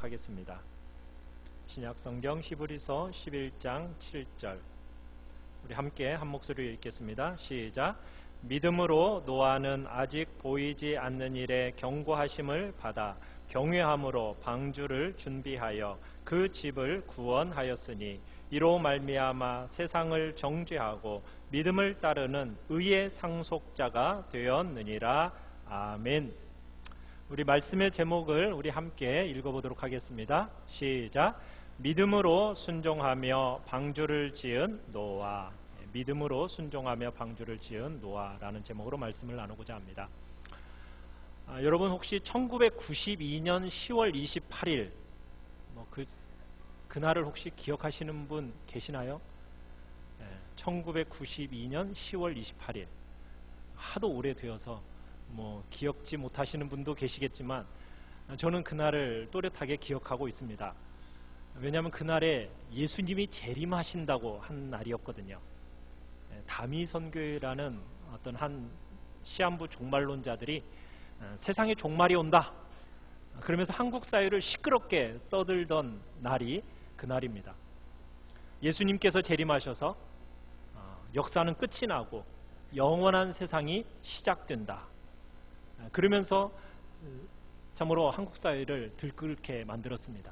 하겠습니다. 신약성경 히브리서 11장 7절 우리 함께 한 목소리로 읽겠습니다. 시작. 믿음으로 노아는 아직 보이지 않는 일에 경고하심을 받아 경외함으로 방주를 준비하여 그 집을 구원하였으니 이로 말미암아 세상을 정죄하고 믿음을 따르는 의의 상속자가 되었느니라. 아멘. 우리 말씀의 제목을 우리 함께 읽어보도록 하겠습니다. 시작. 믿음으로 순종하며 방주를 지은 노아. 믿음으로 순종하며 방주를 지은 노아라는 제목으로 말씀을 나누고자 합니다. 여러분 혹시 1992년 10월 28일 그날을 혹시 기억하시는 분 계시나요? 1992년 10월 28일 하도 오래되어서 기억지 못하시는 분도 계시겠지만 저는 그날을 또렷하게 기억하고 있습니다. 왜냐하면 그날에 예수님이 재림하신다고 한 날이었거든요. 다미선교회라는 어떤 한 시한부 종말론자들이 세상에 종말이 온다 그러면서 한국 사회를 시끄럽게 떠들던 날이 그날입니다. 예수님께서 재림하셔서 역사는 끝이 나고 영원한 세상이 시작된다. 그러면서 참으로 한국 사회를 들끓게 만들었습니다.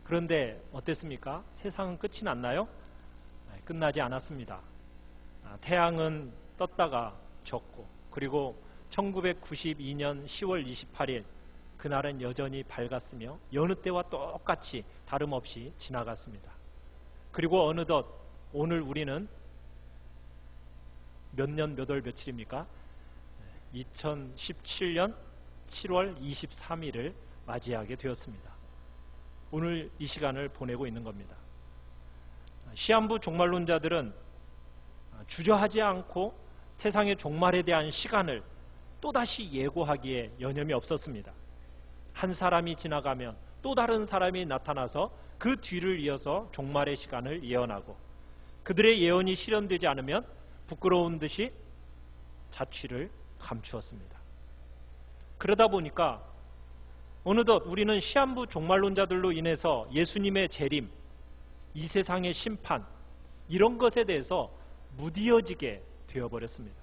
그런데 어땠습니까? 세상은 끝이 났나요? 끝나지 않았습니다. 태양은 떴다가 졌고 그리고 1992년 10월 28일 그날은 여전히 밝았으며 여느 때와 똑같이 다름없이 지나갔습니다. 그리고 어느덧 오늘 우리는 몇 년 몇 월 며칠입니까? 2017년 7월 23일을 맞이하게 되었습니다. 오늘 이 시간을 보내고 있는 겁니다. 시한부 종말론자들은 주저하지 않고 세상의 종말에 대한 시간을 또다시 예고하기에 여념이 없었습니다. 한 사람이 지나가면 또 다른 사람이 나타나서 그 뒤를 이어서 종말의 시간을 예언하고 그들의 예언이 실현되지 않으면 부끄러운 듯이 자취를 감추었습니다. 그러다 보니까 어느덧 우리는 시한부 종말론자들로 인해서 예수님의 재림, 이 세상의 심판 이런 것에 대해서 무디어지게 되어버렸습니다.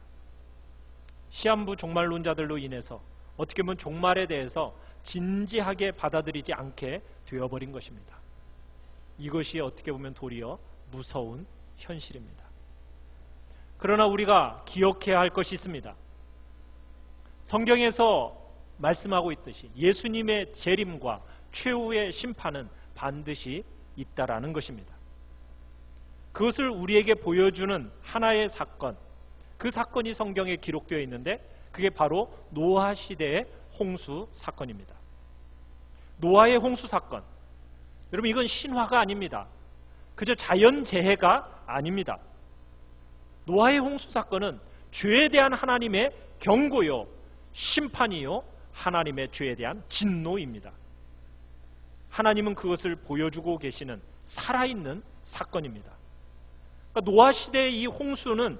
시한부 종말론자들로 인해서 어떻게 보면 종말에 대해서 진지하게 받아들이지 않게 되어버린 것입니다. 이것이 어떻게 보면 도리어 무서운 현실입니다. 그러나 우리가 기억해야 할 것이 있습니다. 성경에서 말씀하고 있듯이 예수님의 재림과 최후의 심판은 반드시 있다라는 것입니다. 그것을 우리에게 보여주는 하나의 사건, 그 사건이 성경에 기록되어 있는데 그게 바로 노아 시대의 홍수 사건입니다. 노아의 홍수 사건, 여러분 이건 신화가 아닙니다. 그저 자연재해가 아닙니다. 노아의 홍수 사건은 죄에 대한 하나님의 경고요, 심판이요, 하나님의 죄에 대한 진노입니다. 하나님은 그것을 보여주고 계시는 살아있는 사건입니다. 그러니까 노아 시대의 이 홍수는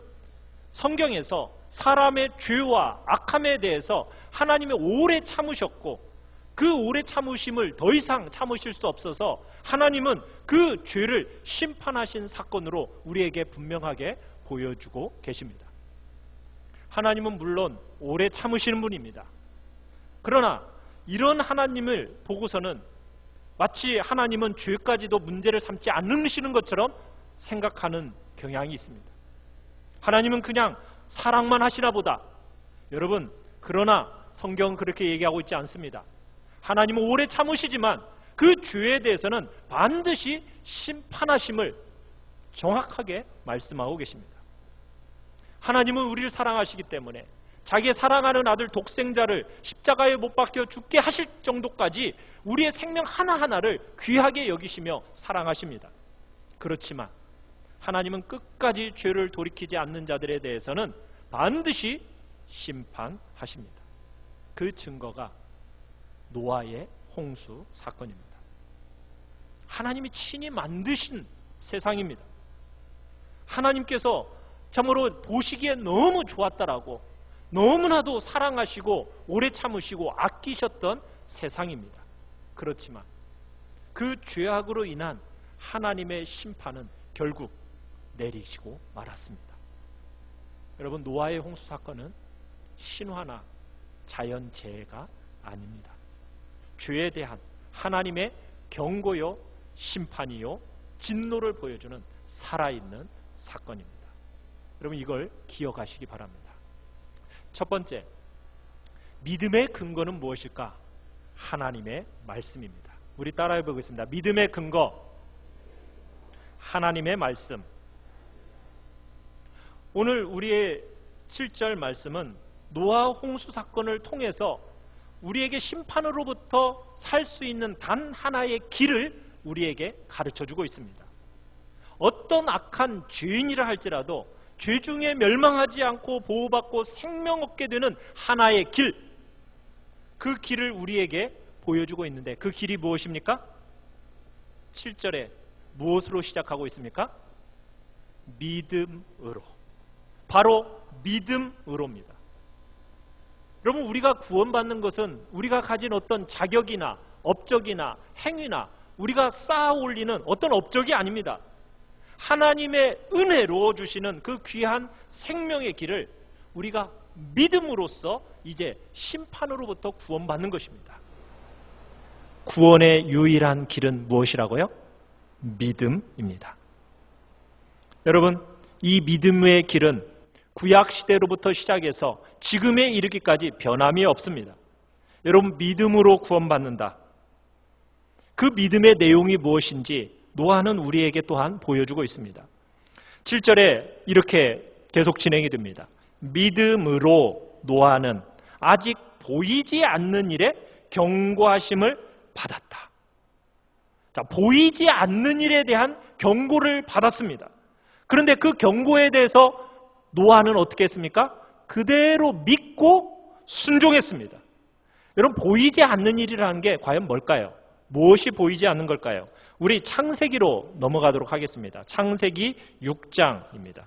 성경에서 사람의 죄와 악함에 대해서 하나님이 오래 참으셨고 그 오래 참으심을 더 이상 참으실 수 없어서 하나님은 그 죄를 심판하신 사건으로 우리에게 분명하게 보여주고 계십니다. 하나님은 물론 오래 참으시는 분입니다. 그러나 이런 하나님을 보고서는 마치 하나님은 죄까지도 문제를 삼지 않으시는 것처럼 생각하는 경향이 있습니다. 하나님은 그냥 사랑만 하시나 보다. 여러분, 그러나 성경은 그렇게 얘기하고 있지 않습니다. 하나님은 오래 참으시지만 그 죄에 대해서는 반드시 심판하심을 정확하게 말씀하고 계십니다. 하나님은 우리를 사랑하시기 때문에 자기의 사랑하는 아들 독생자를 십자가에 못 박혀 죽게 하실 정도까지 우리의 생명 하나하나를 귀하게 여기시며 사랑하십니다. 그렇지만 하나님은 끝까지 죄를 돌이키지 않는 자들에 대해서는 반드시 심판하십니다. 그 증거가 노아의 홍수 사건입니다. 하나님이 친히 만드신 세상입니다. 하나님께서 참으로 보시기에 너무 좋았다라고 너무나도 사랑하시고 오래 참으시고 아끼셨던 세상입니다. 그렇지만 그 죄악으로 인한 하나님의 심판은 결국 내리시고 말았습니다. 여러분, 노아의 홍수 사건은 신화나 자연재해가 아닙니다. 죄에 대한 하나님의 경고요, 심판이요, 진노를 보여주는 살아있는 사건입니다. 여러분, 이걸 기억하시기 바랍니다. 첫 번째, 믿음의 근거는 무엇일까? 하나님의 말씀입니다. 우리 따라해 보겠습니다. 믿음의 근거, 하나님의 말씀. 오늘 우리의 7절 말씀은 노아 홍수 사건을 통해서 우리에게 심판으로부터 살 수 있는 단 하나의 길을 우리에게 가르쳐주고 있습니다. 어떤 악한 죄인이라 할지라도 죄 중에 멸망하지 않고 보호받고 생명 얻게 되는 하나의 길, 그 길을 우리에게 보여주고 있는데 그 길이 무엇입니까? 7절에 무엇으로 시작하고 있습니까? 믿음으로. 바로 믿음으로입니다. 여러분, 우리가 구원받는 것은 우리가 가진 어떤 자격이나 업적이나 행위나 우리가 쌓아 올리는 어떤 업적이 아닙니다. 하나님의 은혜로 주시는 그 귀한 생명의 길을 우리가 믿음으로써 이제 심판으로부터 구원받는 것입니다. 구원의 유일한 길은 무엇이라고요? 믿음입니다. 여러분, 이 믿음의 길은 구약시대로부터 시작해서 지금에 이르기까지 변함이 없습니다. 여러분, 믿음으로 구원받는다. 그 믿음의 내용이 무엇인지 노아는 우리에게 또한 보여주고 있습니다. 7절에 이렇게 계속 진행이 됩니다. 믿음으로 노아는 아직 보이지 않는 일에 경고하심을 받았다. 자, 보이지 않는 일에 대한 경고를 받았습니다. 그런데 그 경고에 대해서 노아는 어떻게 했습니까? 그대로 믿고 순종했습니다. 여러분, 보이지 않는 일이라는 게 과연 뭘까요? 무엇이 보이지 않는 걸까요? 우리 창세기로 넘어가도록 하겠습니다. 창세기 6장입니다.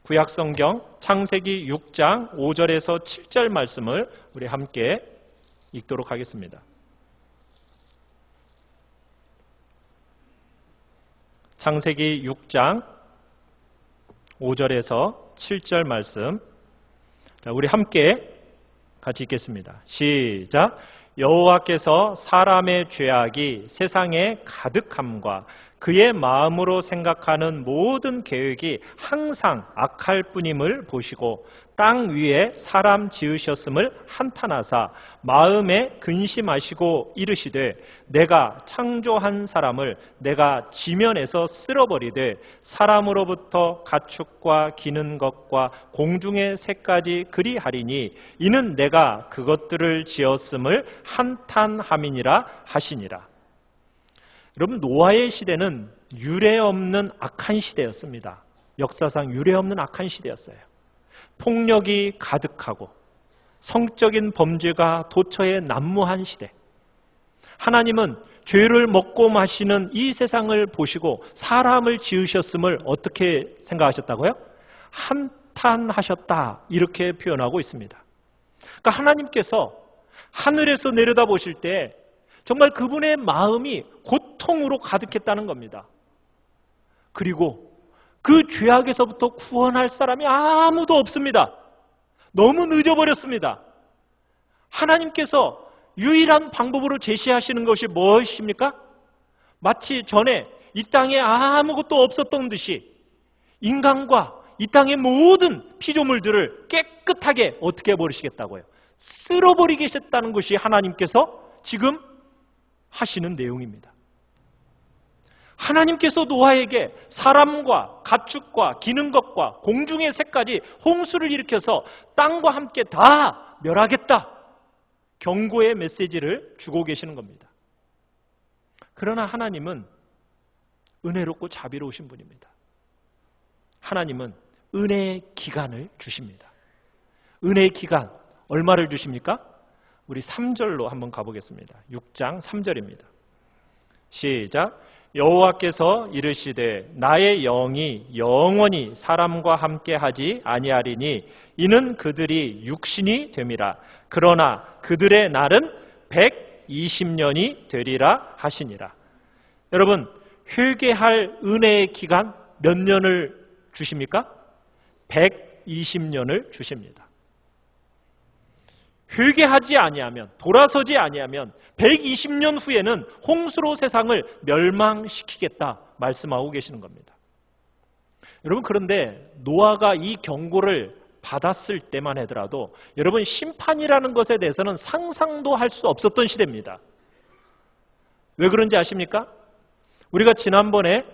구약성경 창세기 6장 5절에서 7절 말씀을 우리 함께 읽도록 하겠습니다. 창세기 6장 5절에서 7절 말씀, 우리 함께 같이 읽겠습니다. 시작. 여호와께서 사람의 죄악이 세상에 가득함과 그의 마음으로 생각하는 모든 계획이 항상 악할 뿐임을 보시고 땅 위에 사람 지으셨음을 한탄하사 마음에 근심하시고 이르시되 내가 창조한 사람을 내가 지면에서 쓸어버리되 사람으로부터 가축과 기는 것과 공중의 새까지 그리하리니 이는 내가 그것들을 지었음을 한탄함이니라 하시니라. 여러분, 노아의 시대는 유례없는 악한 시대였습니다. 역사상 유례없는 악한 시대였어요. 폭력이 가득하고 성적인 범죄가 도처에 난무한 시대. 하나님은 죄를 먹고 마시는 이 세상을 보시고 사람을 지으셨음을 어떻게 생각하셨다고요? 한탄하셨다, 이렇게 표현하고 있습니다. 그러니까 하나님께서 하늘에서 내려다보실 때 정말 그분의 마음이 고통으로 가득했다는 겁니다. 그리고 그 죄악에서부터 구원할 사람이 아무도 없습니다. 너무 늦어버렸습니다. 하나님께서 유일한 방법으로 제시하시는 것이 무엇입니까? 마치 전에 이 땅에 아무것도 없었던 듯이 인간과 이 땅의 모든 피조물들을 깨끗하게 어떻게 해버리시겠다고요? 쓸어버리겠다는 것이 하나님께서 지금 하시는 내용입니다. 하나님께서 노아에게 사람과 가축과 기는 것과 공중의 새까지 홍수를 일으켜서 땅과 함께 다 멸하겠다, 경고의 메시지를 주고 계시는 겁니다. 그러나 하나님은 은혜롭고 자비로우신 분입니다. 하나님은 은혜의 기간을 주십니다. 은혜의 기간, 얼마를 주십니까? 우리 3절로 한번 가보겠습니다. 6장 3절입니다. 시작. 여호와께서 이르시되 나의 영이 영원히 사람과 함께 하지 아니하리니 이는 그들이 육신이 됨이라. 그러나 그들의 날은 120년이 되리라 하시니라. 여러분, 회개할 은혜의 기간 몇 년을 주십니까? 120년을 주십니다. 회개하지 아니하면, 돌아서지 아니하면 120년 후에는 홍수로 세상을 멸망시키겠다 말씀하고 계시는 겁니다. 여러분, 그런데 노아가 이 경고를 받았을 때만 하더라도 여러분, 심판이라는 것에 대해서는 상상도 할 수 없었던 시대입니다. 왜 그런지 아십니까? 우리가 지난번에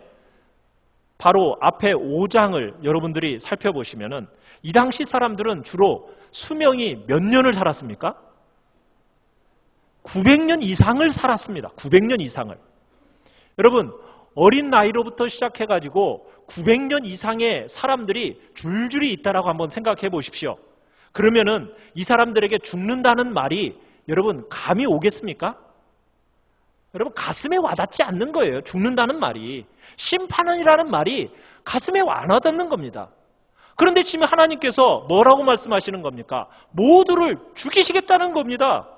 바로 앞에 5장을 여러분들이 살펴보시면은 이 당시 사람들은 주로 수명이 몇 년을 살았습니까? 900년 이상을 살았습니다. 900년 이상을. 여러분, 어린 나이로부터 시작해가지고 900년 이상의 사람들이 줄줄이 있다라고 한번 생각해 보십시오. 그러면은 이 사람들에게 죽는다는 말이 여러분 감이 오겠습니까? 여러분, 가슴에 와닿지 않는 거예요. 죽는다는 말이. 심판이라는 말이 가슴에 안 와닿는 겁니다. 그런데 지금 하나님께서 뭐라고 말씀하시는 겁니까? 모두를 죽이시겠다는 겁니다.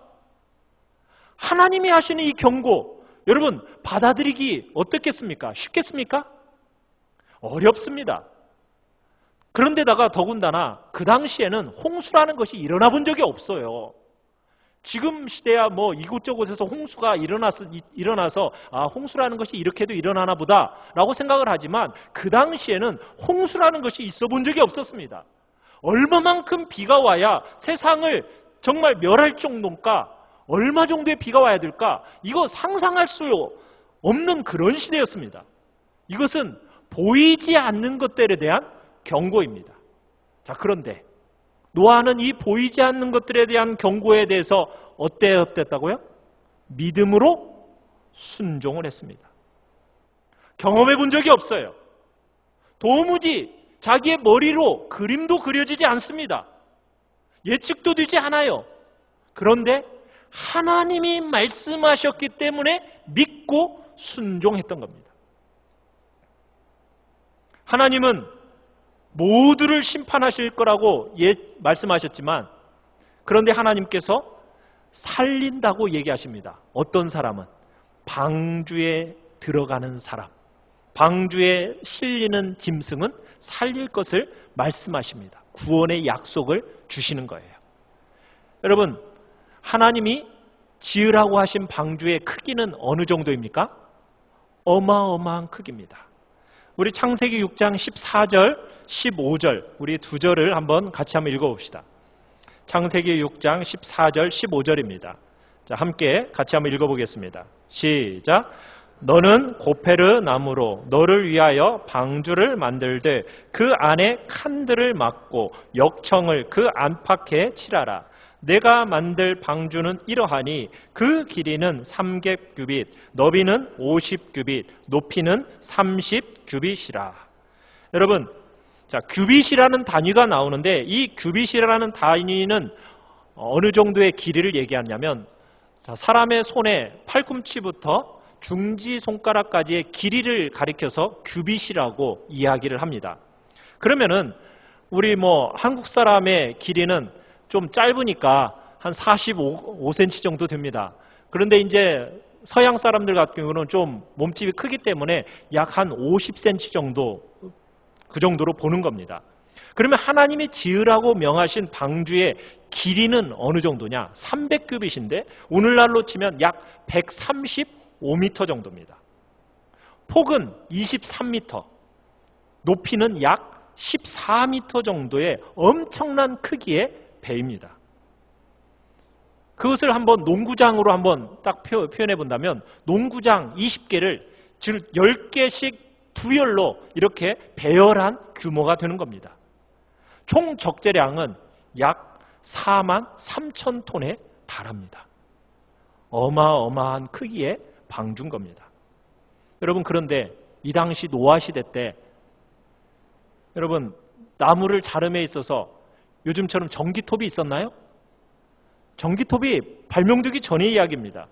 하나님이 하시는 이 경고, 여러분 받아들이기 어떻겠습니까? 쉽겠습니까? 어렵습니다. 그런데다가 더군다나 그 당시에는 홍수라는 것이 일어나 본 적이 없어요. 지금 시대야 뭐 이곳저곳에서 홍수가 일어나서 홍수라는 것이 이렇게도 일어나나 보다 라고 생각을 하지만 그 당시에는 홍수라는 것이 있어 본 적이 없었습니다. 얼마만큼 비가 와야 세상을 정말 멸할 정도일까? 얼마 정도의 비가 와야 될까? 이거 상상할 수 없는 그런 시대였습니다. 이것은 보이지 않는 것들에 대한 경고입니다. 자, 그런데 노아는 이 보이지 않는 것들에 대한 경고에 대해서 어땠다고요? 믿음으로 순종을 했습니다. 경험해 본 적이 없어요. 도무지 자기의 머리로 그림도 그려지지 않습니다. 예측도 되지 않아요. 그런데 하나님이 말씀하셨기 때문에 믿고 순종했던 겁니다. 하나님은 모두를 심판하실 거라고 말씀하셨지만 그런데 하나님께서 살린다고 얘기하십니다. 어떤 사람은? 방주에 들어가는 사람, 방주에 실리는 짐승은 살릴 것을 말씀하십니다. 구원의 약속을 주시는 거예요. 여러분, 하나님이 지으라고 하신 방주의 크기는 어느 정도입니까? 어마어마한 크기입니다. 우리 창세기 6장 14절, 15절 우리 두 절을 같이 한번 읽어봅시다. 창세기 6장 14절, 15절입니다. 자, 함께 같이 한번 읽어보겠습니다. 시작. 너는 고페르 나무로 너를 위하여 방주를 만들되 그 안에 칸들을 막고 역청을 그 안팎에 칠하라. 내가 만들 방주는 이러하니 그 길이는 300규빗, 너비는 50규빗, 높이는 30규빗이라. 여러분, 자, 규빗이라는 단위가 나오는데 이 규빗이라는 단위는 어느 정도의 길이를 얘기하냐면 사람의 손의 팔꿈치부터 중지 손가락까지의 길이를 가리켜서 규빗이라고 이야기를 합니다. 그러면은 우리 한국 사람의 길이는 좀 짧으니까 한 45cm 정도 됩니다. 그런데 이제 서양 사람들 같은 경우는 좀 몸집이 크기 때문에 약 한 50cm 정도, 그 정도로 보는 겁니다. 그러면 하나님이 지으라고 명하신 방주의 길이는 어느 정도냐? 300규빗인데 오늘날로 치면 약 135m 정도입니다. 폭은 23m, 높이는 약 14m 정도의 엄청난 크기의 배입니다. 그것을 한번 농구장으로 한번 딱 표현해 본다면 농구장 20개를 즉 10개씩 두열로 이렇게 배열한 규모가 되는 겁니다. 총 적재량은 약 43,000톤에 달합니다. 어마어마한 크기의 방주인 겁니다. 여러분, 그런데 이 당시 노아 시대 때 여러분, 나무를 자름에 있어서 요즘처럼 전기톱이 있었나요? 전기톱이 발명되기 전의 이야기입니다.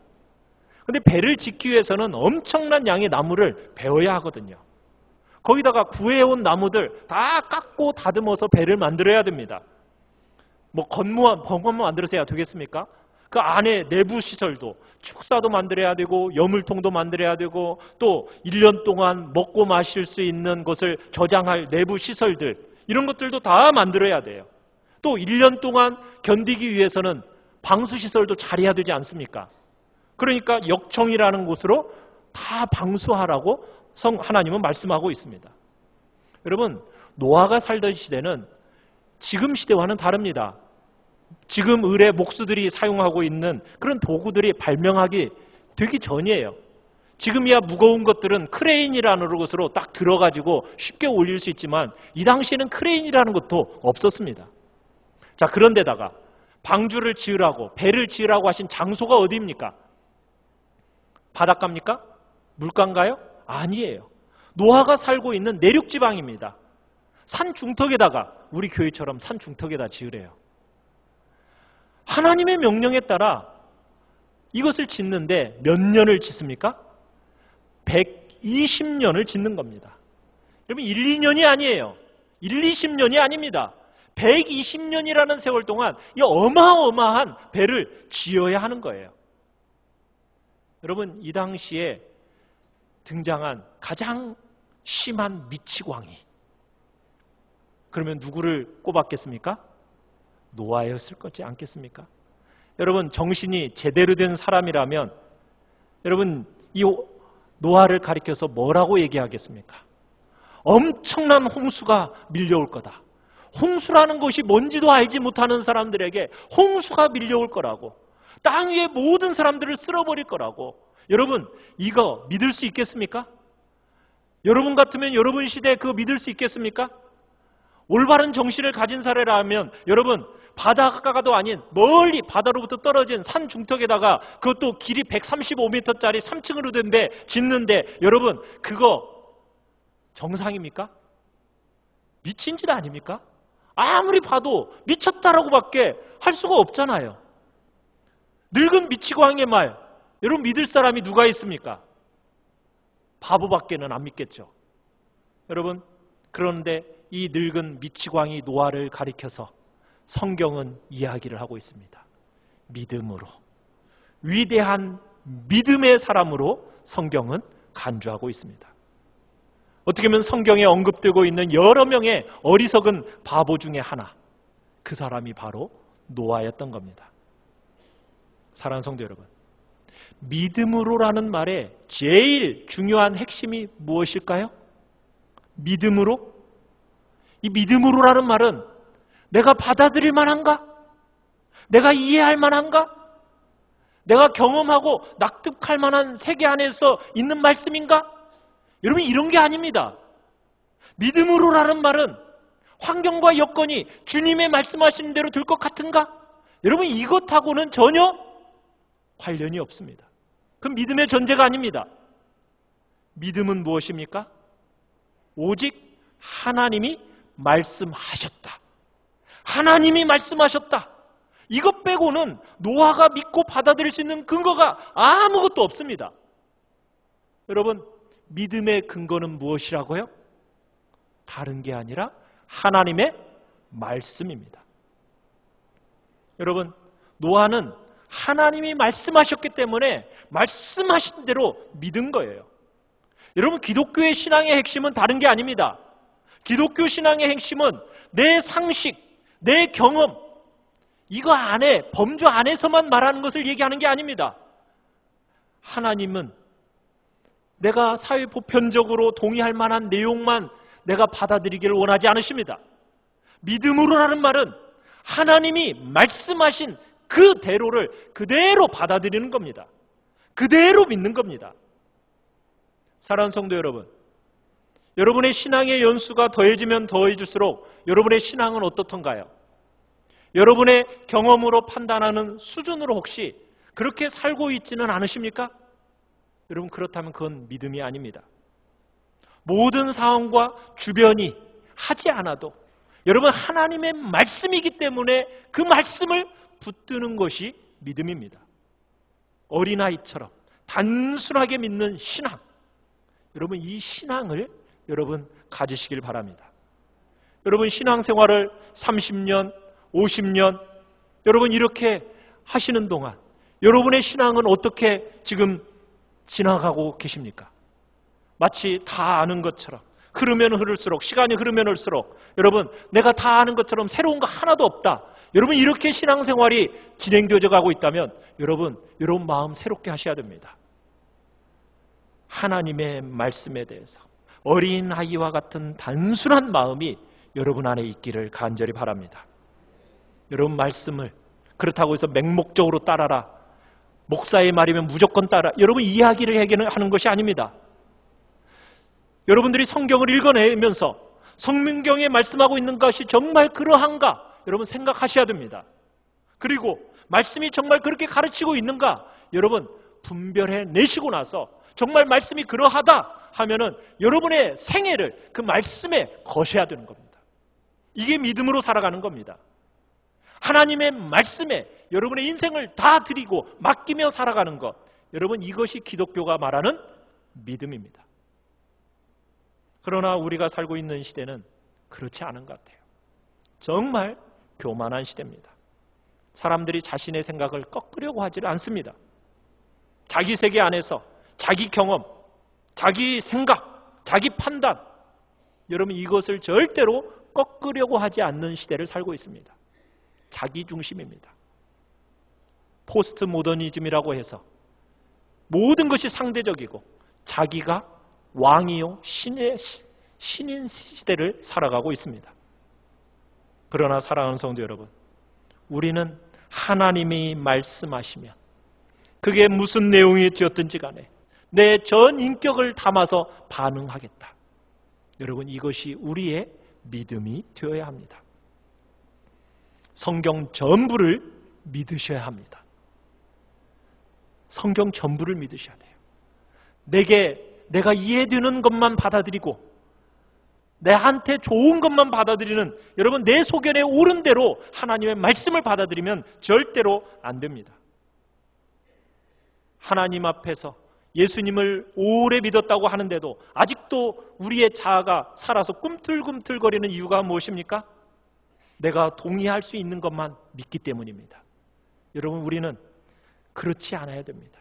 그런데 배를 짓기 위해서는 엄청난 양의 나무를 베어야 하거든요. 거기다가 구해온 나무들 다 깎고 다듬어서 배를 만들어야 됩니다. 벙 건물 만들어서야 되겠습니까? 그 안에 내부 시설도 축사도 만들어야 되고 여물통도 만들어야 되고 또 1년 동안 먹고 마실 수 있는 것을 저장할 내부 시설들 이런 것들도 다 만들어야 돼요. 또 1년 동안 견디기 위해서는 방수시설도 잘해야 되지 않습니까? 그러니까 역청이라는 곳으로 다 방수하라고 하나님은 말씀하고 있습니다. 여러분, 노아가 살던 시대는 지금 시대와는 다릅니다. 지금 의뢰 목수들이 사용하고 있는 그런 도구들이 발명하기 되기 전이에요. 지금이야 무거운 것들은 크레인이라는 것으로 딱 들어가지고 쉽게 올릴 수 있지만 이 당시에는 크레인이라는 것도 없었습니다. 자, 그런데다가 방주를 지으라고 배를 지으라고 하신 장소가 어디입니까? 바닷가입니까? 물가인가요? 아니에요. 노아가 살고 있는 내륙지방입니다. 산 중턱에다가 우리 교회처럼 산 중턱에다 지으래요. 하나님의 명령에 따라 이것을 짓는데 몇 년을 짓습니까? 120년을 짓는 겁니다. 여러분 1, 2년이 아니에요. 1, 20년이 아닙니다. 120년이라는 세월 동안 이 어마어마한 배를 지어야 하는 거예요. 여러분 이 당시에 등장한 가장 심한 미치광이 그러면 누구를 꼽았겠습니까? 노아였을 거지 않겠습니까? 여러분 정신이 제대로 된 사람이라면 여러분 이 노아를 가리켜서 뭐라고 얘기하겠습니까? 엄청난 홍수가 밀려올 거다. 홍수라는 것이 뭔지도 알지 못하는 사람들에게 홍수가 밀려올 거라고. 땅 위의 모든 사람들을 쓸어버릴 거라고. 여러분 이거 믿을 수 있겠습니까? 여러분 같으면 여러분 시대에 그거 믿을 수 있겠습니까? 올바른 정신을 가진 사례라면 여러분 바닷가도 아닌 멀리 바다로부터 떨어진 산 중턱에다가 그것도 길이 135m짜리 3층으로 된 데 짓는데 여러분 그거 정상입니까? 미친 짓 아닙니까? 아무리 봐도 미쳤다라고 밖에 할 수가 없잖아요. 늙은 미치광이의 말 여러분 믿을 사람이 누가 있습니까? 바보밖에는 안 믿겠죠. 여러분 그런데 이 늙은 미치광이 노아를 가리켜서 성경은 이야기를 하고 있습니다. 믿음으로 위대한 믿음의 사람으로 성경은 간주하고 있습니다. 어떻게 보면 성경에 언급되고 있는 여러 명의 어리석은 바보 중에 하나 그 사람이 바로 노아였던 겁니다. 사랑하는 성도 여러분 믿음으로라는 말의 제일 중요한 핵심이 무엇일까요? 믿음으로? 이 믿음으로라는 말은 내가 받아들일 만한가? 내가 이해할 만한가? 내가 경험하고 납득할 만한 세계 안에서 있는 말씀인가? 여러분 이런 게 아닙니다. 믿음으로라는 말은 환경과 여건이 주님의 말씀하시는 대로 될 것 같은가? 여러분 이것하고는 전혀 관련이 없습니다. 그건 믿음의 전제가 아닙니다. 믿음은 무엇입니까? 오직 하나님이 말씀하셨다. 하나님이 말씀하셨다. 이것 빼고는 노아가 믿고 받아들일 수 있는 근거가 아무것도 없습니다. 여러분 믿음의 근거는 무엇이라고요? 다른 게 아니라 하나님의 말씀입니다. 여러분 노아는 하나님이 말씀하셨기 때문에 말씀하신 대로 믿은 거예요. 여러분 기독교의 신앙의 핵심은 다른 게 아닙니다. 기독교 신앙의 핵심은 내 상식, 내 경험 이거 안에 범주 안에서만 말하는 것을 얘기하는 게 아닙니다. 하나님은 내가 사회 보편적으로 동의할 만한 내용만 내가 받아들이기를 원하지 않으십니다. 믿음으로라는 말은 하나님이 말씀하신 그대로를 그대로 받아들이는 겁니다. 그대로 믿는 겁니다. 사랑하는 성도 여러분, 여러분의 신앙의 연수가 더해지면 더해질수록 여러분의 신앙은 어떻던가요? 여러분의 경험으로 판단하는 수준으로 혹시 그렇게 살고 있지는 않으십니까? 여러분 그렇다면 그건 믿음이 아닙니다. 모든 상황과 주변이 하지 않아도 여러분 하나님의 말씀이기 때문에 그 말씀을 붙드는 것이 믿음입니다. 어린아이처럼 단순하게 믿는 신앙. 여러분 이 신앙을 여러분 가지시길 바랍니다. 여러분 신앙생활을 30년, 50년 여러분 이렇게 하시는 동안 여러분의 신앙은 어떻게 지금 지나가고 계십니까? 마치 다 아는 것처럼 흐르면 흐를수록, 시간이 흐르면 흐를수록 여러분 내가 다 아는 것처럼 새로운 거 하나도 없다. 여러분 이렇게 신앙생활이 진행되어 가고 있다면 여러분 마음 새롭게 하셔야 됩니다. 하나님의 말씀에 대해서 어린아이와 같은 단순한 마음이 여러분 안에 있기를 간절히 바랍니다. 여러분 말씀을 그렇다고 해서 맹목적으로 따라라, 목사의 말이면 무조건 따라, 여러분 이야기를 하는 것이 아닙니다. 여러분들이 성경을 읽어내면서 성경에 말씀하고 있는 것이 정말 그러한가 여러분 생각하셔야 됩니다. 그리고 말씀이 정말 그렇게 가르치고 있는가 여러분 분별해 내시고 나서 정말 말씀이 그러하다 하면은 여러분의 생애를 그 말씀에 거셔야 되는 겁니다. 이게 믿음으로 살아가는 겁니다. 하나님의 말씀에 여러분의 인생을 다 드리고 맡기며 살아가는 것, 여러분 이것이 기독교가 말하는 믿음입니다. 그러나 우리가 살고 있는 시대는 그렇지 않은 것 같아요. 정말 교만한 시대입니다. 사람들이 자신의 생각을 꺾으려고 하지를 않습니다. 자기 세계 안에서 자기 경험, 자기 생각, 자기 판단, 여러분 이것을 절대로 꺾으려고 하지 않는 시대를 살고 있습니다. 자기 중심입니다. 포스트 모더니즘이라고 해서 모든 것이 상대적이고 자기가 왕이요 신인 시대를 살아가고 있습니다. 그러나 사랑하는 성도 여러분, 우리는 하나님이 말씀하시면 그게 무슨 내용이 되었든지 간에 내 전 인격을 담아서 반응하겠다. 여러분 이것이 우리의 믿음이 되어야 합니다. 성경 전부를 믿으셔야 합니다. 성경 전부를 믿으셔야 돼요. 내가 이해되는 것만 받아들이고 내한테 좋은 것만 받아들이는 여러분 내 소견에 옳은 대로 하나님의 말씀을 받아들이면 절대로 안 됩니다. 하나님 앞에서 예수님을 오래 믿었다고 하는데도 아직도 우리의 자아가 살아서 꿈틀꿈틀거리는 이유가 무엇입니까? 내가 동의할 수 있는 것만 믿기 때문입니다. 여러분 우리는 그렇지 않아야 됩니다.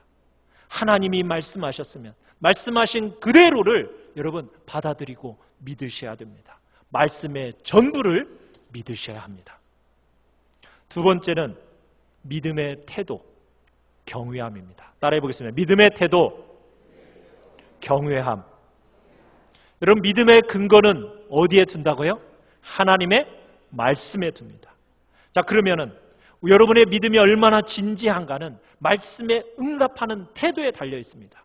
하나님이 말씀하셨으면 말씀하신 그대로를 여러분 받아들이고 믿으셔야 됩니다. 말씀의 전부를 믿으셔야 합니다. 두 번째는 믿음의 태도, 경외함입니다. 따라해 보겠습니다. 믿음의 태도, 경외함. 여러분 믿음의 근거는 어디에 둔다고요? 하나님의 말씀에 둡니다. 자, 그러면은 여러분의 믿음이 얼마나 진지한가는 말씀에 응답하는 태도에 달려 있습니다.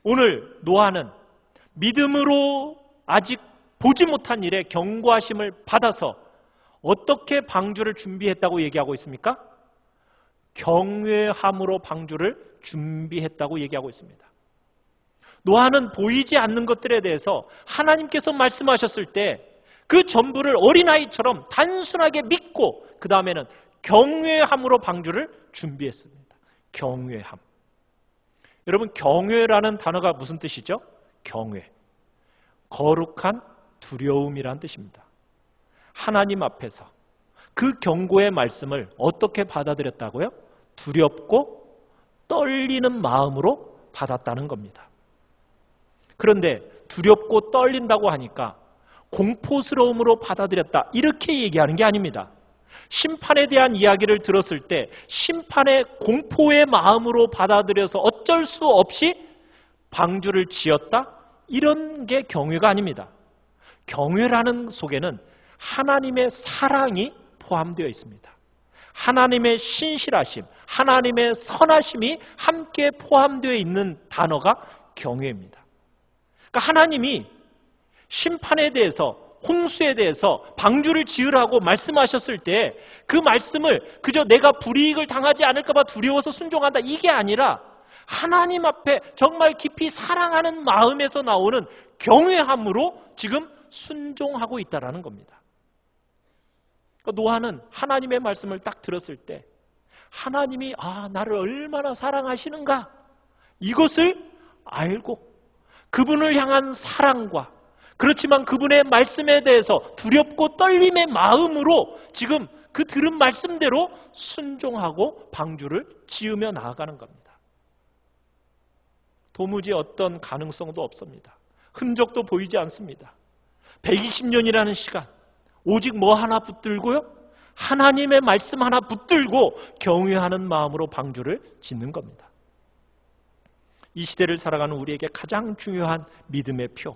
오늘 노아는 믿음으로 아직 보지 못한 일에 경고하심을 받아서 어떻게 방주를 준비했다고 얘기하고 있습니까? 경외함으로 방주를 준비했다고 얘기하고 있습니다. 노아는 보이지 않는 것들에 대해서 하나님께서 말씀하셨을 때 그 전부를 어린아이처럼 단순하게 믿고 그 다음에는 경외함으로 방주를 준비했습니다. 경외함. 여러분 경외라는 단어가 무슨 뜻이죠? 경외. 거룩한 두려움이라는 뜻입니다. 하나님 앞에서 그 경고의 말씀을 어떻게 받아들였다고요? 두렵고 떨리는 마음으로 받았다는 겁니다. 그런데 두렵고 떨린다고 하니까 공포스러움으로 받아들였다 이렇게 얘기하는 게 아닙니다. 심판에 대한 이야기를 들었을 때 심판의 공포의 마음으로 받아들여서 어쩔 수 없이 방주를 지었다 이런 게 경외가 아닙니다. 경외라는 속에는 하나님의 사랑이 포함되어 있습니다. 하나님의 신실하심, 하나님의 선하심이 함께 포함되어 있는 단어가 경외입니다. 그러니까 하나님이 심판에 대해서 홍수에 대해서 방주를 지으라고 말씀하셨을 때 그 말씀을 그저 내가 불이익을 당하지 않을까 봐 두려워서 순종한다 이게 아니라 하나님 앞에 정말 깊이 사랑하는 마음에서 나오는 경외함으로 지금 순종하고 있다는 겁니다. 그러니까 노아는 하나님의 말씀을 딱 들었을 때 하나님이 나를 얼마나 사랑하시는가 이것을 알고 그분을 향한 사랑과 그렇지만 그분의 말씀에 대해서 두렵고 떨림의 마음으로 지금 그 들은 말씀대로 순종하고 방주를 지으며 나아가는 겁니다. 도무지 어떤 가능성도 없습니다. 흔적도 보이지 않습니다. 120년이라는 시간, 오직 뭐 하나 붙들고요? 하나님의 말씀 하나 붙들고 경외하는 마음으로 방주를 짓는 겁니다. 이 시대를 살아가는 우리에게 가장 중요한 믿음의 표,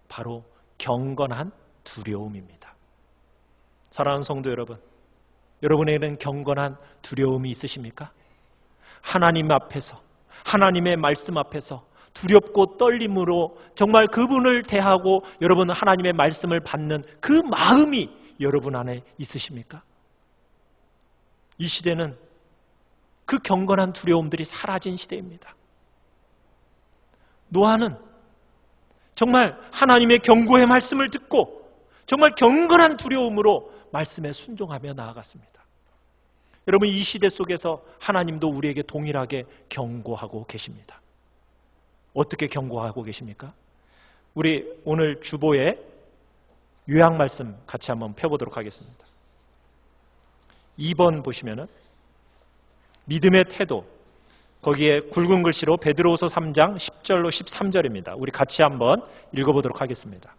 바로 경건한 두려움입니다. 사랑하는 성도 여러분, 여러분에게는 경건한 두려움이 있으십니까? 하나님 앞에서, 하나님의 말씀 앞에서 두렵고 떨림으로 정말 그분을 대하고 여러분 하나님의 말씀을 받는 그 마음이 여러분 안에 있으십니까? 이 시대는 그 경건한 두려움들이 사라진 시대입니다. 노아는 정말 하나님의 경고의 말씀을 듣고 정말 경건한 두려움으로 말씀에 순종하며 나아갔습니다. 여러분, 이 시대 속에서 하나님도 우리에게 동일하게 경고하고 계십니다. 어떻게 경고하고 계십니까? 우리 오늘 주보에 요약 말씀 같이 한번 펴보도록 하겠습니다. 2번 보시면은 믿음의 태도, 거기에 굵은 글씨로 베드로후서 3장 10절로 13절입니다. 우리 같이 한번 읽어보도록 하겠습니다.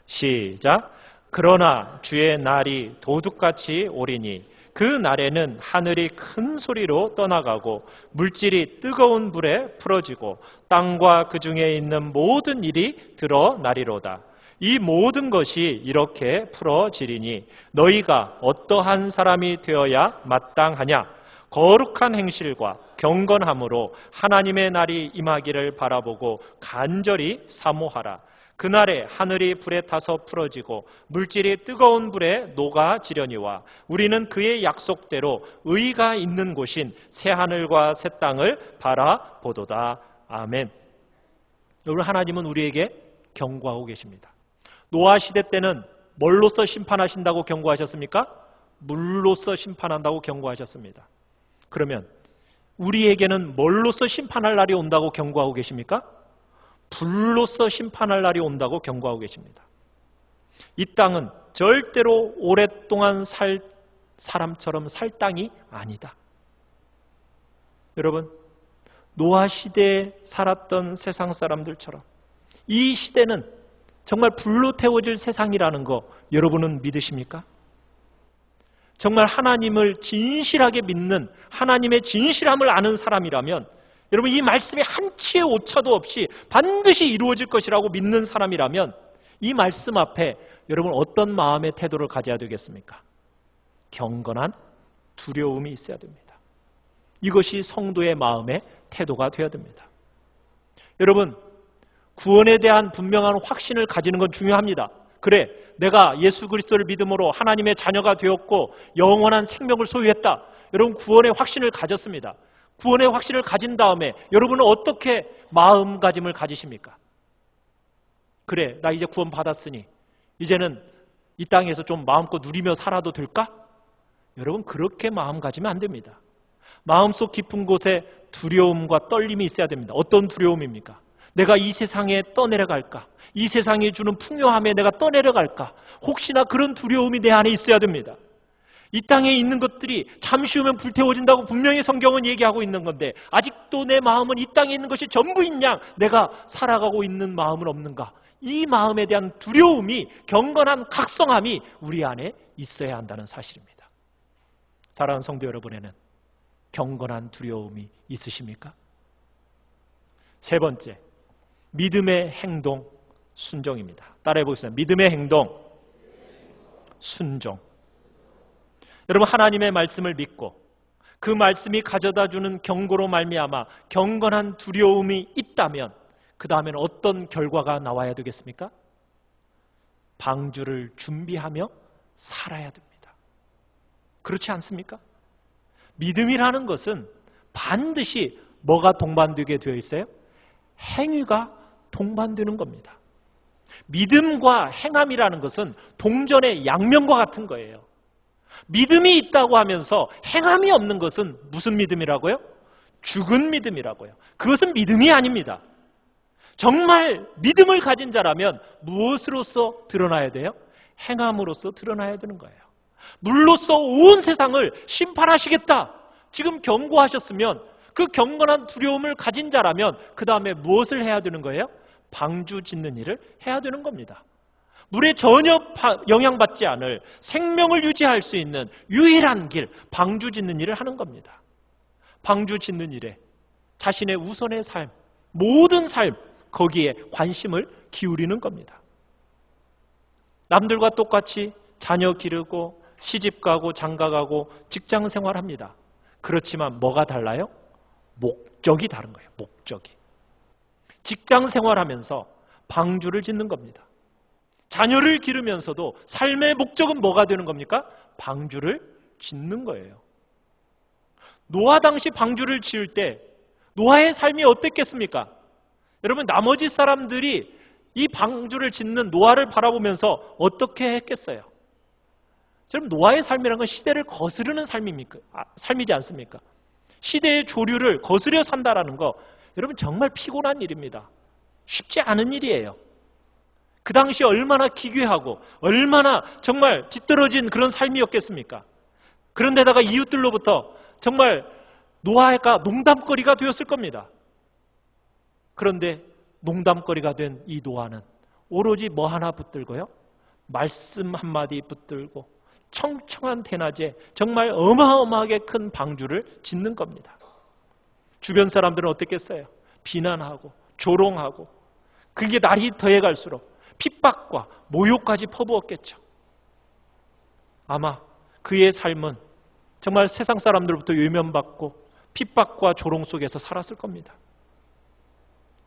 시작. 그러나 주의 날이 도둑같이 오리니 그 날에는 하늘이 큰 소리로 떠나가고 물질이 뜨거운 불에 풀어지고 땅과 그 중에 있는 모든 일이 드러나리로다. 이 모든 것이 이렇게 풀어지리니 너희가 어떠한 사람이 되어야 마땅하냐? 거룩한 행실과 경건함으로 하나님의 날이 임하기를 바라보고 간절히 사모하라. 그날에 하늘이 불에 타서 풀어지고 물질이 뜨거운 불에 녹아지려니와 우리는 그의 약속대로 의가 있는 곳인 새하늘과 새 땅을 바라보도다. 아멘. 여러분, 하나님은 우리에게 경고하고 계십니다. 노아 시대 때는 뭘로써 심판하신다고 경고하셨습니까? 물로써 심판한다고 경고하셨습니다. 그러면 우리에게는 뭘로써 심판할 날이 온다고 경고하고 계십니까? 불로써 심판할 날이 온다고 경고하고 계십니다. 이 땅은 절대로 오랫동안 살 사람처럼 살 땅이 아니다. 여러분, 노아 시대에 살았던 세상 사람들처럼 이 시대는 정말 불로 태워질 세상이라는 거 여러분은 믿으십니까? 정말 하나님을 진실하게 믿는, 하나님의 진실함을 아는 사람이라면, 여러분 이 말씀이 한치의 오차도 없이 반드시 이루어질 것이라고 믿는 사람이라면 이 말씀 앞에 여러분 어떤 마음의 태도를 가져야 되겠습니까? 경건한 두려움이 있어야 됩니다. 이것이 성도의 마음의 태도가 되어야 됩니다. 여러분, 구원에 대한 분명한 확신을 가지는 건 중요합니다. 그래, 내가 예수 그리스도를 믿음으로 하나님의 자녀가 되었고 영원한 생명을 소유했다. 여러분 구원의 확신을 가졌습니다. 구원의 확신을 가진 다음에 여러분은 어떻게 마음가짐을 가지십니까? 그래, 나 이제 구원 받았으니 이제는 이 땅에서 좀 마음껏 누리며 살아도 될까? 여러분 그렇게 마음 가지면 안 됩니다. 마음속 깊은 곳에 두려움과 떨림이 있어야 됩니다. 어떤 두려움입니까? 내가 이 세상에 떠내려갈까? 이 세상이 주는 풍요함에 내가 떠내려갈까? 혹시나 그런 두려움이 내 안에 있어야 됩니다. 이 땅에 있는 것들이 잠시 후면 불태워진다고 분명히 성경은 얘기하고 있는 건데 아직도 내 마음은 이 땅에 있는 것이 전부인 양 내가 살아가고 있는 마음은 없는가? 이 마음에 대한 두려움이, 경건한 각성함이 우리 안에 있어야 한다는 사실입니다. 사랑하는 성도 여러분에는 경건한 두려움이 있으십니까? 세 번째, 믿음의 행동, 순종입니다. 따라해 보겠습니다. 믿음의 행동, 순종. 여러분 하나님의 말씀을 믿고 그 말씀이 가져다주는 경고로 말미암아 경건한 두려움이 있다면 그 다음에는 어떤 결과가 나와야 되겠습니까? 방주를 준비하며 살아야 됩니다. 그렇지 않습니까? 믿음이라는 것은 반드시 뭐가 동반되게 되어 있어요? 행위가 동반되는 겁니다. 믿음과 행함이라는 것은 동전의 양면과 같은 거예요. 믿음이 있다고 하면서 행함이 없는 것은 무슨 믿음이라고요? 죽은 믿음이라고요. 그것은 믿음이 아닙니다. 정말 믿음을 가진 자라면 무엇으로서 드러나야 돼요? 행함으로써 드러나야 되는 거예요. 물로써 온 세상을 심판하시겠다. 지금 경고하셨으면 그 경건한 두려움을 가진 자라면 그 다음에 무엇을 해야 되는 거예요? 방주 짓는 일을 해야 되는 겁니다. 물에 전혀 영향받지 않을 생명을 유지할 수 있는 유일한 길, 방주 짓는 일을 하는 겁니다. 방주 짓는 일에 자신의 우선의 삶, 모든 삶, 거기에 관심을 기울이는 겁니다. 남들과 똑같이 자녀 기르고 시집 가고 장가 가고 직장 생활합니다. 그렇지만 뭐가 달라요? 목적이 다른 거예요. 목적이. 직장 생활하면서 방주를 짓는 겁니다. 자녀를 기르면서도 삶의 목적은 뭐가 되는 겁니까? 방주를 짓는 거예요. 노아 당시 방주를 지을 때 노아의 삶이 어땠겠습니까? 여러분, 나머지 사람들이 이 방주를 짓는 노아를 바라보면서 어떻게 했겠어요? 여러분, 노아의 삶이라는 건 시대를 거스르는 삶이지 않습니까? 시대의 조류를 거스려 산다라는 거, 여러분 정말 피곤한 일입니다. 쉽지 않은 일이에요. 그 당시 얼마나 기괴하고 얼마나 정말 뒤떨어진 그런 삶이었겠습니까? 그런데다가 이웃들로부터 정말 노아가 농담거리가 되었을 겁니다. 그런데 농담거리가 된 이 노아는 오로지 뭐 하나 붙들고요? 말씀 한마디 붙들고 청청한 대낮에 정말 어마어마하게 큰 방주를 짓는 겁니다. 주변 사람들은 어땠겠어요? 비난하고 조롱하고, 그게 날이 더해갈수록 핍박과 모욕까지 퍼부었겠죠. 아마 그의 삶은 정말 세상 사람들로부터 외면받고 핍박과 조롱 속에서 살았을 겁니다.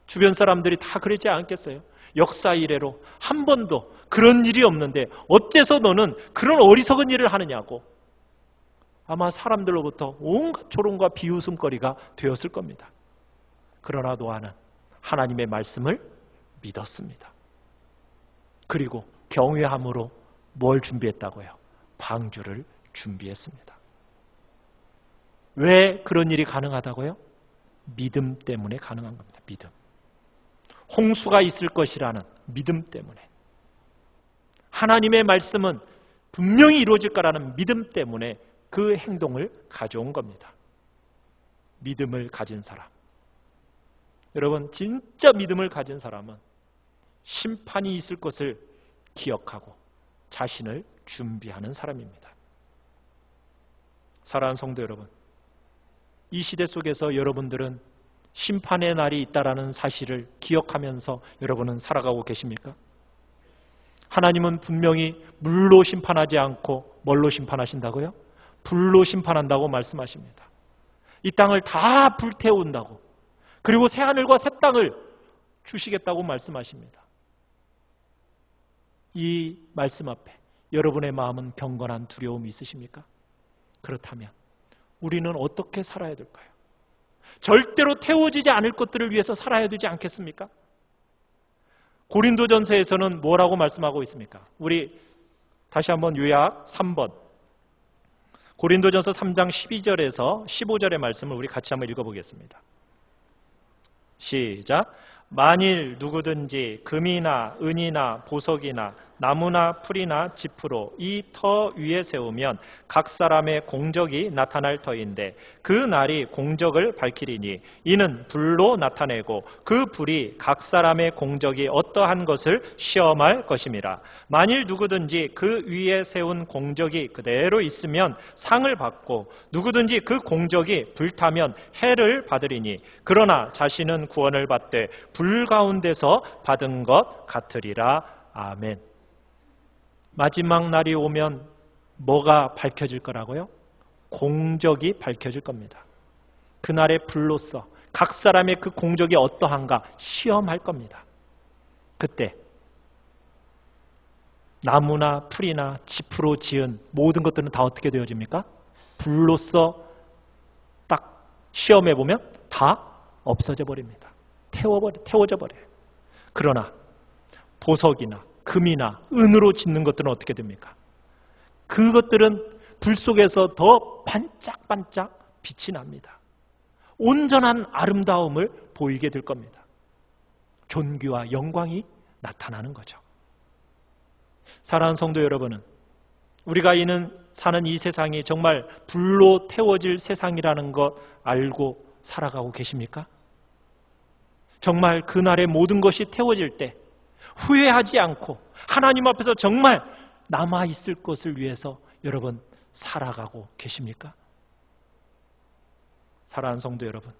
주변 사람들이 다 그러지 않겠어요? 역사 이래로 한 번도 그런 일이 없는데 어째서 너는 그런 어리석은 일을 하느냐고, 아마 사람들로부터 온갖 조롱과 비웃음거리가 되었을 겁니다. 그러나 노아는 하나님의 말씀을 믿었습니다. 그리고 경외함으로 뭘 준비했다고요? 방주를 준비했습니다. 왜 그런 일이 가능하다고요? 믿음 때문에 가능한 겁니다. 믿음. 홍수가 있을 것이라는 믿음 때문에, 하나님의 말씀은 분명히 이루어질 거라는 믿음 때문에 그 행동을 가져온 겁니다. 믿음을 가진 사람, 여러분 진짜 믿음을 가진 사람은 심판이 있을 것을 기억하고 자신을 준비하는 사람입니다. 사랑하는 성도 여러분, 이 시대 속에서 여러분들은 심판의 날이 있다라는 사실을 기억하면서 여러분은 살아가고 계십니까? 하나님은 분명히 물로 심판하지 않고 뭘로 심판하신다고요? 불로 심판한다고 말씀하십니다. 이 땅을 다 불태운다고, 그리고 새하늘과 새 땅을 주시겠다고 말씀하십니다. 이 말씀 앞에 여러분의 마음은 경건한 두려움이 있으십니까? 그렇다면 우리는 어떻게 살아야 될까요? 절대로 태워지지 않을 것들을 위해서 살아야 되지 않겠습니까? 고린도전서에서는 뭐라고 말씀하고 있습니까? 우리 다시 한번 요약 3번, 고린도전서 3장 12절에서 15절의 말씀을 우리 같이 한번 읽어보겠습니다. 시작. 만일 누구든지 금이나 은이나 보석이나 나무나 풀이나 지프로 이 터 위에 세우면 각 사람의 공적이 나타날 터인데 그 날이 공적을 밝히리니 이는 불로 나타내고 그 불이 각 사람의 공적이 어떠한 것을 시험할 것임이라. 만일 누구든지 그 위에 세운 공적이 그대로 있으면 상을 받고 누구든지 그 공적이 불타면 해를 받으리니 그러나 자신은 구원을 받되 불 가운데서 받은 것 같으리라. 아멘. 마지막 날이 오면 뭐가 밝혀질 거라고요? 공적이 밝혀질 겁니다. 그날의 불로써 각 사람의 그 공적이 어떠한가 시험할 겁니다. 그때 나무나 풀이나 지프로 지은 모든 것들은 다 어떻게 되어집니까? 불로써 딱 시험해 보면 다 없어져 버립니다. 태워져 버려요. 그러나 보석이나 금이나 은으로 짓는 것들은 어떻게 됩니까? 그것들은 불 속에서 더 반짝반짝 빛이 납니다. 온전한 아름다움을 보이게 될 겁니다. 존귀와 영광이 나타나는 거죠. 사랑하는 성도 여러분은 우리가 사는 이 세상이 정말 불로 태워질 세상이라는 것 알고 살아가고 계십니까? 정말 그날의 모든 것이 태워질 때 후회하지 않고 하나님 앞에서 정말 남아있을 것을 위해서 여러분 살아가고 계십니까? 사랑하는 성도 여러분,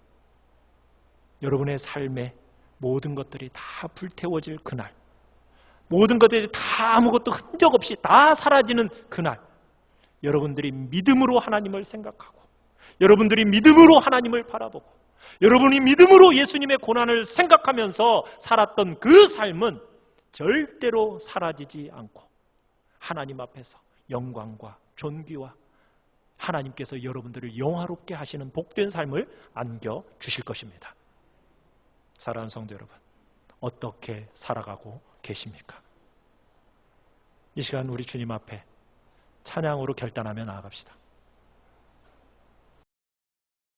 여러분의 삶에 모든 것들이 다 불태워질 그날, 모든 것들이 다 아무것도 흔적 없이 다 사라지는 그날, 여러분들이 믿음으로 하나님을 생각하고 여러분들이 믿음으로 하나님을 바라보고 여러분이 믿음으로 예수님의 고난을 생각하면서 살았던 그 삶은 절대로 사라지지 않고 하나님 앞에서 영광과 존귀와 하나님께서 여러분들을 영화롭게 하시는 복된 삶을 안겨주실 것입니다. 사랑하는 성도 여러분, 어떻게 살아가고 계십니까? 이 시간 우리 주님 앞에 찬양으로 결단하며 나아갑시다.